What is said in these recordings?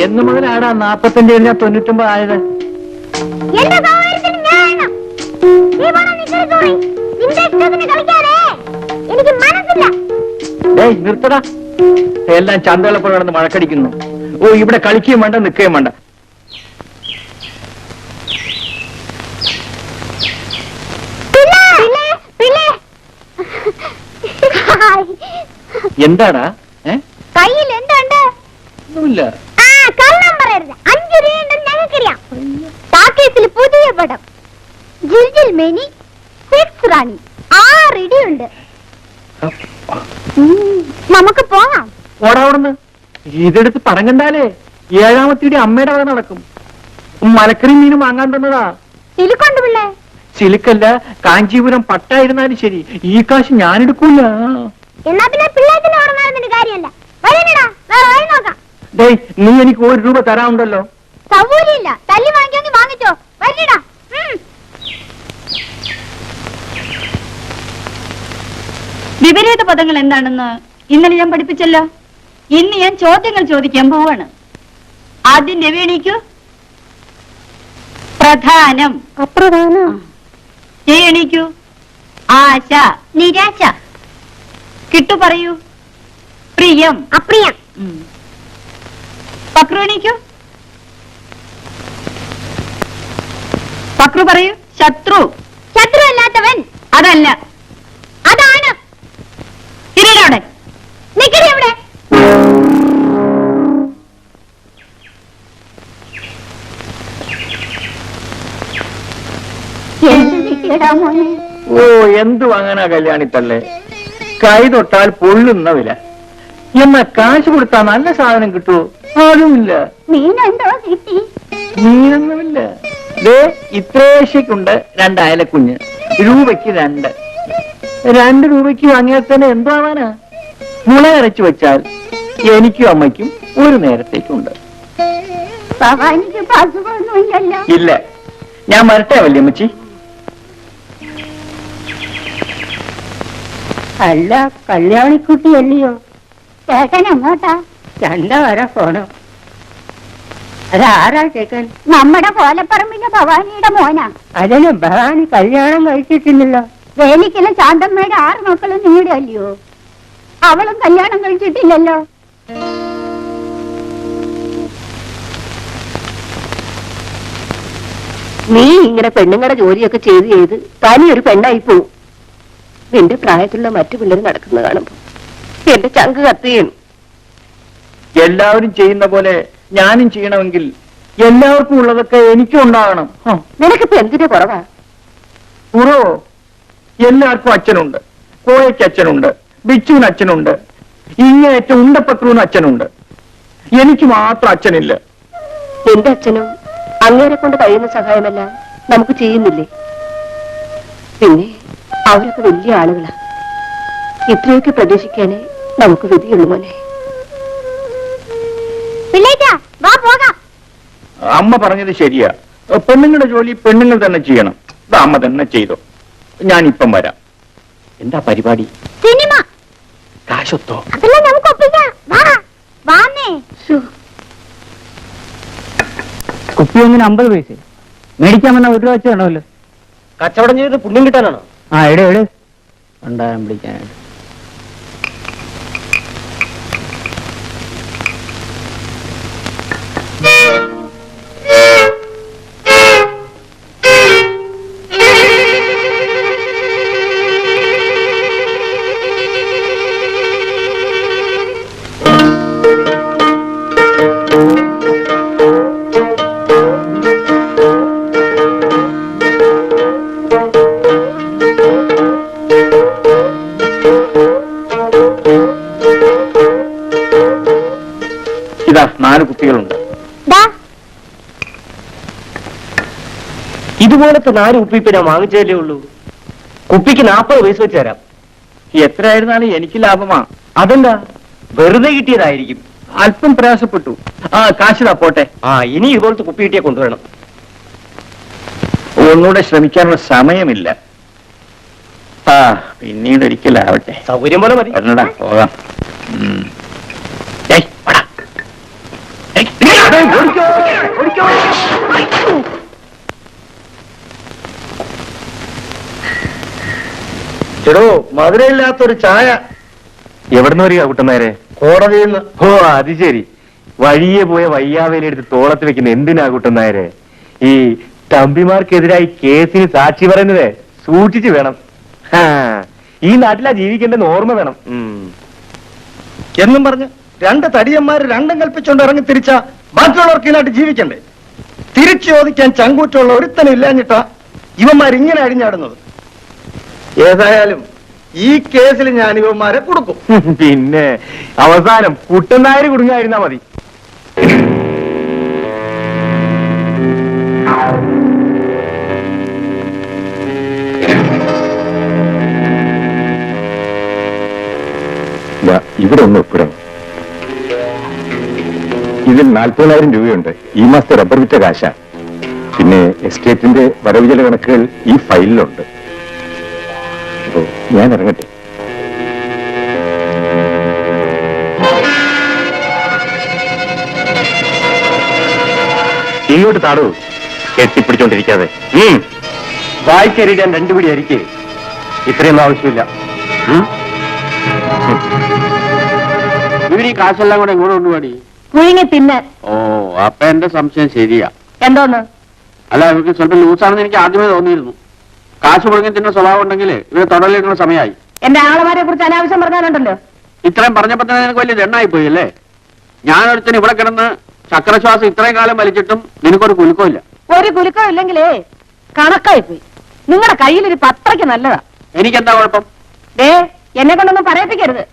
എന്ന് മുതലാടാ 45 99 ആയത്? നിർത്തടാ, എല്ലാം ചന്തകളപ്പോൾ കിടന്ന് മഴക്കടിക്കുന്നു. ഓ, ഇവിടെ കളിക്കുകയും വേണ്ട, നിൽക്കുകയും വേണ്ട. എന്താടാ? കയ്യിൽ എന്തുണ്ട്? ഒന്നുമില്ല. പുതിയ പടം ജിൽജിൽ മേനി സെക്സ് റാണി 6 ഇടിയുണ്ട്. നമുക്ക് പോകാം. ഓടാവിടുന്ന് ഇതെടുത്ത് പടം കണ്ടാലേ 7ാമത്തെ ഇടി അമ്മയുടെ വക നടക്കും. മലക്കറി മീനും വാങ്ങാൻ തന്നതാ. സിലിക്കൊണ്ട് പിള്ളേ? സിലിക്കല്ല, കാഞ്ചീപുരം പട്ടായിരുന്നാലും ശരി, ഈ കാശ് ഞാൻ എടുക്കൂല. എന്നാ പിന്നെ പിള്ളേത്തിന് ഓർമ്മ കാര്യമല്ല. നോക്കാം. നീ എനിക്ക് 1 രൂപ തരാറുണ്ടല്ലോ. സൗകര്യമില്ല, തല്ലി വാങ്ങിക്കോങ്ങി വാങ്ങിച്ചോ. വരിടാ. വിപരീത പദങ്ങൾ എന്താണെന്ന് ഇന്നലെ ഞാൻ പഠിപ്പിച്ചല്ലോ. ഇന്ന് ഞാൻ ചോദ്യങ്ങൾ ചോദിക്കാൻ പോവാണ്. ആദ്യം രവി എണീക്കൂ. പ്രധാനം. അപ്രധാനം. എണീക്കൂ. ആശ. നിരാശ. കിട്ടു പറയൂ. പ്രിയം. അപ്രിയം. പക്രു എണീക്കൂ. പക്രു പറയൂ. ശത്രു. ശത്രു അല്ലാത്തവൻ. അതല്ല, അതാണ്. ഇരിയുടെ നിക്കടി അവിടെ. ഓ, എന്തു വാങ്ങാനാ കല്യാണിത്തല്ലേ? കൈ തൊട്ടാൽ പൊള്ളുന്ന വില. എന്നാ കാശ് കൊടുത്താ നല്ല സാധനം കിട്ടുമോ? അതുമില്ല. മീനെന്തോ കിട്ടി? മീനൊന്നുമില്ല. ഇത്രേശയ്ക്കുണ്ട് 2 അയലക്കുഞ്ഞ്. രൂപയ്ക്ക് 2. 2 രൂപയ്ക്ക് വാങ്ങിയാൽ തന്നെ എന്താവാനാ? മുള അരച്ചു വെച്ചാൽ എനിക്കും അമ്മയ്ക്കും 1 നേരത്തേക്കുണ്ട്. ഇല്ല, ഞാൻ വരട്ടെ വല്യമ്മച്ചി. അല്ല, കല്യാണിക്കുട്ടി അല്ലയോ? ചേട്ടൻ എങ്ങോട്ടാ? 2 വരെ പോണം. അതാരാ ചേക്കൻ? നമ്മുടെ കോലപ്പറമ്പിന്റെ ഭവാനിയുടെ മോനാ. അതിന് ഭവാനി കല്യാണം കഴിച്ചിട്ടില്ലല്ലോ. വേലിക്കലും ശാന്തമ്മയുടെ 6 മക്കളും നിങ്ങളുടെ അല്ലയോ? അവളും കല്യാണം കഴിച്ചിട്ടില്ലല്ലോ. നീ ഇങ്ങനെ പെണ്ണുങ്ങളുടെ ജോലിയൊക്കെ ചെയ്ത് തനിയൊരു പെണ്ണായി പോവും. നിന്റെ പ്രായത്തിലുള്ള മറ്റു പിള്ളേർ നടക്കുന്ന കാണുമ്പോ എന്റെ ചങ്ക് കത്തുകയാണ്. എല്ലാവരും ചെയ്യുന്ന പോലെ ഞാനും ചെയ്യണമെങ്കിൽ എല്ലാവർക്കും ഉള്ളതൊക്കെ എനിക്കും ഉണ്ടാകണം. നിനക്കിപ്പോ എന്തിന്റെ കുറവാ? കുറവോ? എല്ലാവർക്കും അച്ഛനുണ്ട്. കോയയ്ക്ക് അച്ഛനുണ്ട്, ബിച്ചുവിന് അച്ഛനുണ്ട്, ഇങ്ങേറ്റം ഉണ്ടപ്പക്രൂന്ന് അച്ഛനുണ്ട്. എനിക്ക് മാത്രം അച്ഛനില്ല. എന്റെ അച്ഛനും അങ്ങേരെ കൊണ്ട് കഴിയുന്ന സഹായമെല്ലാം നമുക്ക് ചെയ്യുന്നില്ലേ? പിന്നെ അവരൊക്കെ വലിയ ആളുകളാ. ഇത്രയൊക്കെ പ്രതീക്ഷിക്കാനേ നമുക്ക് വിധിയുള്ളൂ മോനെ. അമ്മ പറഞ്ഞത് ശരിയാ. പെണ്ണുങ്ങളുടെ ജോലി പെണ്ണുങ്ങൾ തന്നെ ചെയ്യണം. ഇത് അമ്മ തന്നെ ചെയ്തോ. ഞാനിപ്പം വരാം. എന്താ പരിപാടി? സിനിമ. കാശൊത്തോ? അതെല്ലാം നമുക്ക് ഒപ്പിക്കാം. കുപ്പി ഒന്നിന് 50 പൈസ മേടിക്കാൻ വന്ന 1 രൂപ വെച്ച് വേണമല്ലോ. കച്ചവടം ചെയ്ത് പുണ്യം കിട്ടാനാണോ? ആ എവിടെ ഉണ്ടാകാൻ പിടിക്കാനായിട്ട്. ഇതാ 4 കുപ്പികളുണ്ട്. ഇതുപോലത്തെ 4 കുപ്പിപ്പ് ഞാൻ വാങ്ങിച്ചതല്ലേ ഉള്ളൂ. കുപ്പിക്ക് 40 പൈസ വെച്ച് തരാം. എത്രയായിരുന്നാലും എനിക്ക് ലാഭമാ. അതെന്താ? വെറുതെ കിട്ടിയതായിരിക്കും. അല്പം പ്രയാസപ്പെട്ടു. ആ കാശിതാ പോട്ടെ. ഇനി ഇതുപോലത്തെ കുപ്പി കിട്ടിയാൽ കൊണ്ടുവരണം. ഒന്നുകൂടെ ശ്രമിക്കാനുള്ള സമയമില്ല. പിന്നീട് ഒരിക്കലാവട്ടെ. സൗകര്യം പോലെ മതി. വരണടാ, പോകാം. ചെടോ, മധുരയില്ലാത്തൊരു ചായ. എവിടുന്ന് വരിക കുട്ടന്മാരെ? കോടതിയിൽ നിന്ന്. ഓ അത് ശരി. വഴിയെ പോയ വയ്യാവേലി എടുത്ത് തോളത്ത് വെക്കുന്ന എന്തിനാ കുട്ടന്മാരെ? ഈ തമ്പിമാർക്കെതിരായി കേസിന് സാക്ഷി പറയുന്നത് സൂക്ഷിച്ചു വേണം. ഈ നാട്ടിലാ ജീവിക്കേണ്ടെന്ന് ഓർമ്മ വേണം. എന്നും പറഞ്ഞ് 2 തടിയന്മാര് രണ്ടും കൽപ്പിച്ചുകൊണ്ട് ഇറങ്ങി തിരിച്ച ബാക്കിയുള്ളവർക്ക് ഈ നാട്ടിൽ ജീവിക്കണ്ടേ? തിരിച്ചു ചോദിക്കാൻ ചങ്കൂറ്റുള്ള ഒരുത്തനും ഇല്ലാഞ്ഞിട്ടാ ഇവന്മാരിങ്ങനെ അഴിഞ്ഞാടുന്നത്. ഏതായാലും ഈ കേസിൽ ഞാൻ ഇവന്മാരെ കൊടുക്കും. പിന്നെ അവസാനം കുട്ടനായര് കുടുങ്ങായിരുന്നാ മതി. ഇവിടെ ഒന്ന് ഒപ്പിടണം. ഇതിൽ 40,000 രൂപയുണ്ട്. ഈ മാസത്തെ റബ്ബർ വിറ്റ കാശ. പിന്നെ എസ്റ്റേറ്റിന്റെ വരവ് ചെലവ് കണക്കുകൾ ഈ ഫയലിലുണ്ട്. അപ്പോ ഞാൻ ഇറങ്ങട്ടെ. ഇങ്ങോട്ട് താടൂ, കെട്ടിപ്പിടിച്ചോണ്ടിരിക്കാതെ. വായിക്കരിക്കാൻ 2 പിടി അരിക്ക്. ഇത്രയൊന്നും ആവശ്യമില്ല. ഇവര് ഈ കാശെല്ലാം കൂടെ ഇങ്ങോട്ട് കൊണ്ടുപോടി. പുഴുങ്ങി തിന്ന്. ഓ, അപ്പൊ എന്റെ സംശയം ശരിയാ. എന്തോന്ന്? അല്ല, ഇവർക്ക് സ്വല്പം ലൂസാണെന്ന് എനിക്ക് ആദ്യമേ തോന്നിയിരുന്നു. കാശ് മുടങ്ങി തിന്ന സ്വഭാവം ഉണ്ടെങ്കിൽ ഇവര് തുടരലിനുള്ള സമയമായി. എന്റെ ആളമാരെ കുറിച്ച് അനാവശ്യം പറഞ്ഞാലുണ്ടല്ലോ. ഇത്രയും പറഞ്ഞപ്പോ തന്നെ നിനക്ക് വലിയ ദണ്ണായി പോയി അല്ലേ? ഞാനൊരുത്തിന് ഇവിടെ കിടന്ന് ചക്രശ്വാസം ഇത്രയും കാലം വലിച്ചിട്ടും നിനക്കൊരു കുലുക്കമില്ല. ഒരു കുലുക്കം ഇല്ലെങ്കിലേ കണക്കായി പോയി. നിങ്ങളുടെ കയ്യിലൊരു പത്രയ്ക്ക് നല്ലതാ. എനിക്കെന്താ കുഴപ്പം? എന്നെ കൊണ്ടൊന്നും പറയിപ്പിക്കരുത്.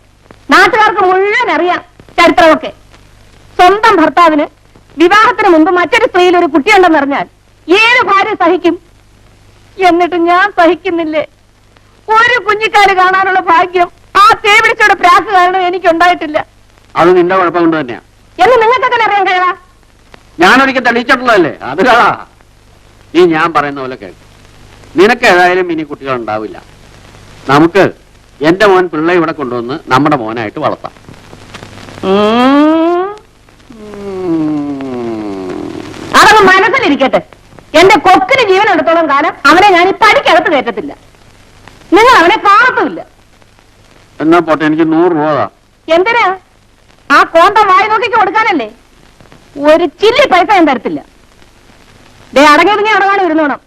നാട്ടുകാർക്ക് മുഴുവൻ അറിയാം ചരിത്രമൊക്കെ. സ്വന്തം ഭർത്താവിന് വിവാഹത്തിന് മുമ്പ് മറ്റൊരു സ്ത്രീയിൽ ഒരു കുട്ടിയുണ്ടെന്ന് അറിഞ്ഞാൽ ഏത് ഭാര്യ സഹിക്കും? എന്നിട്ട് ഞാൻ സഹിക്കുന്നില്ലേ? ഒരു കുഞ്ഞിക്കാല് കാണാനുള്ള ഭാഗ്യം ആ തേവിടിച്ചോടെ പ്രാക്ക് കാരണം എനിക്കുണ്ടായിട്ടില്ല. അത് നിന്റെ കുഴപ്പം കൊണ്ട് തന്നെയാ. എന്ന് നിങ്ങൾക്കൊക്കെ അറിയാൻ കഴിയാ? ഞാനൊരിക്കൽ തെളിയിച്ചിട്ടുള്ളതല്ലേ അത്. നീ ഞാൻ പറയുന്ന പോലെ കേൾക്കും. നിനക്ക് ഏതായാലും ഇനി കുട്ടികൾ ഉണ്ടാവില്ല. നമുക്ക് എന്റെ മോൻ പിള്ളേ ഇവിടെ കൊണ്ടുവന്ന് നമ്മുടെ മോനായിട്ട് വളർത്താം. അതങ്ങ് മനസ്സിലിരിക്കട്ടെ. എന്റെ കൊക്കിന് ജീവൻ എടുത്തോളം കാലം അവനെ ഞാൻ ഈ പടിക്കകത്ത് കയറ്റത്തില്ല. നിങ്ങൾ അവനെ കാണത്തുമില്ല. എന്നാ പോട്ടെ, എനിക്ക് 100 രൂപ. എന്തിനാ? ആ കോന്തം വായി നോക്കിക്ക് കൊടുക്കാനല്ലേ? ഒരു ചില്ലി പൈസ ഞാൻ തരത്തില്ല. അടങ്ങി ഒതുങ്ങി അടവാണ് ഇരുന്നോണം.